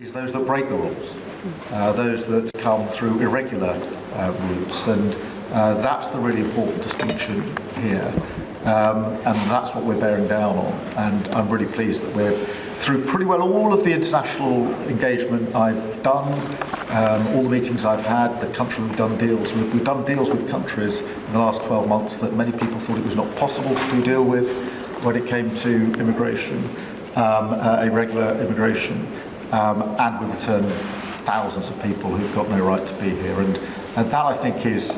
Is those that break the rules, those that come through irregular routes, and that's the really important distinction here, and that's what we're bearing down on. And I'm really pleased that we're through pretty well all of the international engagement I've done, all the meetings I've had, the country we've done deals with. We've done deals with countries in the last 12 months that many people thought it was not possible to do deal with when it came to immigration, irregular immigration. And we return thousands of people who've got no right to be here. And that, I think, is,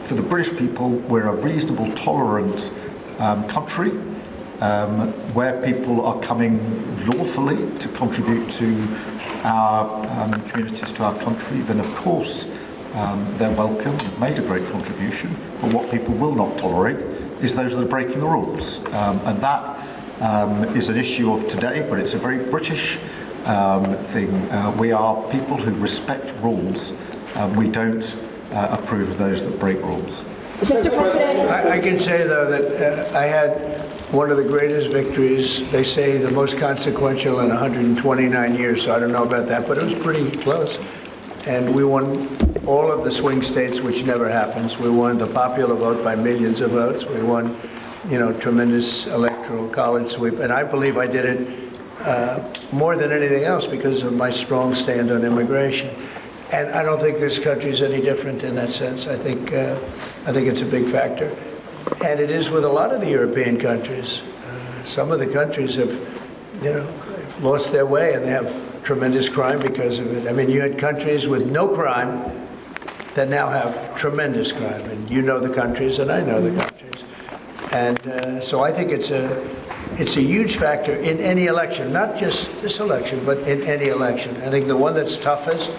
for the British people, we're a reasonable, tolerant country where people are coming lawfully to contribute to our communities, to our country. Then, of course, they're welcome, they've made a great contribution. But what people will not tolerate is those that are breaking the rules. And that is an issue of today, but it's a very British thing. We are people who respect rules. We don't approve of those that break rules. Mr. President, I can say, though, that I had one of the greatest victories, they say the most consequential in 129 years, so I don't know about that, but it was pretty close. And we won all of the swing states, which never happens. We won the popular vote by millions of votes. We won, tremendous electoral college sweep. And I believe I did it more than anything else because of my strong stand on immigration. And I don't think this country is any different in that sense. I think it's a big factor. And it is with a lot of the European countries. Some of the countries have, have lost their way, and they have tremendous crime because of it. I mean, you had countries with no crime that now have tremendous crime. And you know the countries, and I know the countries. And so I think it's a huge factor in any election, not just this election, but in any election. I think the one that's toughest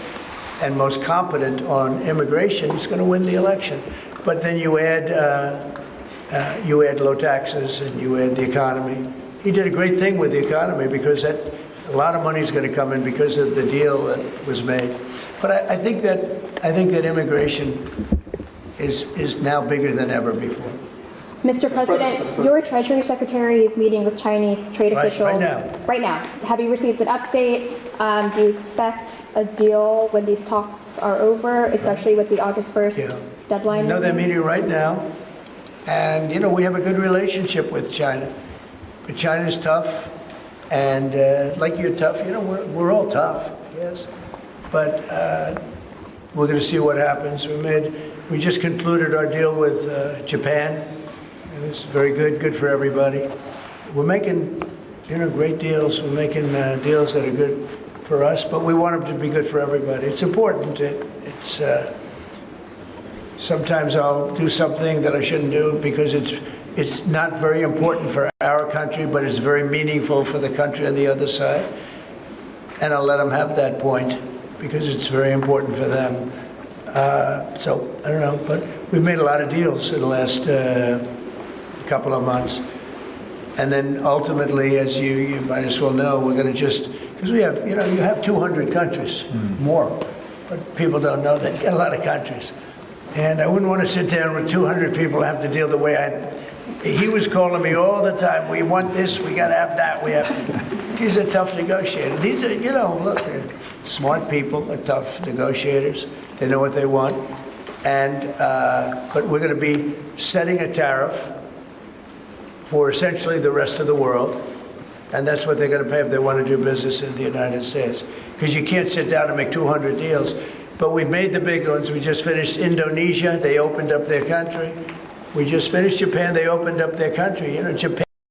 and most competent on immigration is going to win the election. But then you add low taxes and you add the economy. He did a great thing with the economy because a lot of money is going to come in because of the deal that was made. But I think that immigration is now bigger than ever before. Mr. President, your Treasury Secretary is meeting with Chinese trade officials right now. Have you received an update? Do you expect a deal when these talks are over, especially with the August 1st deadline? No, they're meeting right now. And, we have a good relationship with China. But China's tough. And like you're tough, we're all tough, yes. But we're going to see what happens. We just concluded our deal with Japan. It was very good for everybody. We're making, great deals. We're making deals that are good for us, but we want them to be good for everybody. It's important. It's sometimes I'll do something that I shouldn't do because it's not very important for our country, but it's very meaningful for the country on the other side. And I'll let them have that point because it's very important for them. So I don't know, but we've made a lot of deals in the last couple of months. And then ultimately, as you might as well know, we're going to because we have, you have 200 countries, more, but people don't know that. You got a lot of countries. And I wouldn't want to sit down with 200 people and have to deal the way he was calling me all the time. We want this, we got to have that, These are tough negotiators. These are, look, they're smart people, they're tough negotiators. They know what they want. And, but we're going to be setting a tariff for essentially the rest of the world. And that's what they're going to pay if they want to do business in the United States. Because you can't sit down and make 200 deals. But we've made the big ones. We just finished Indonesia. They opened up their country. We just finished Japan. They opened up their country. Japan.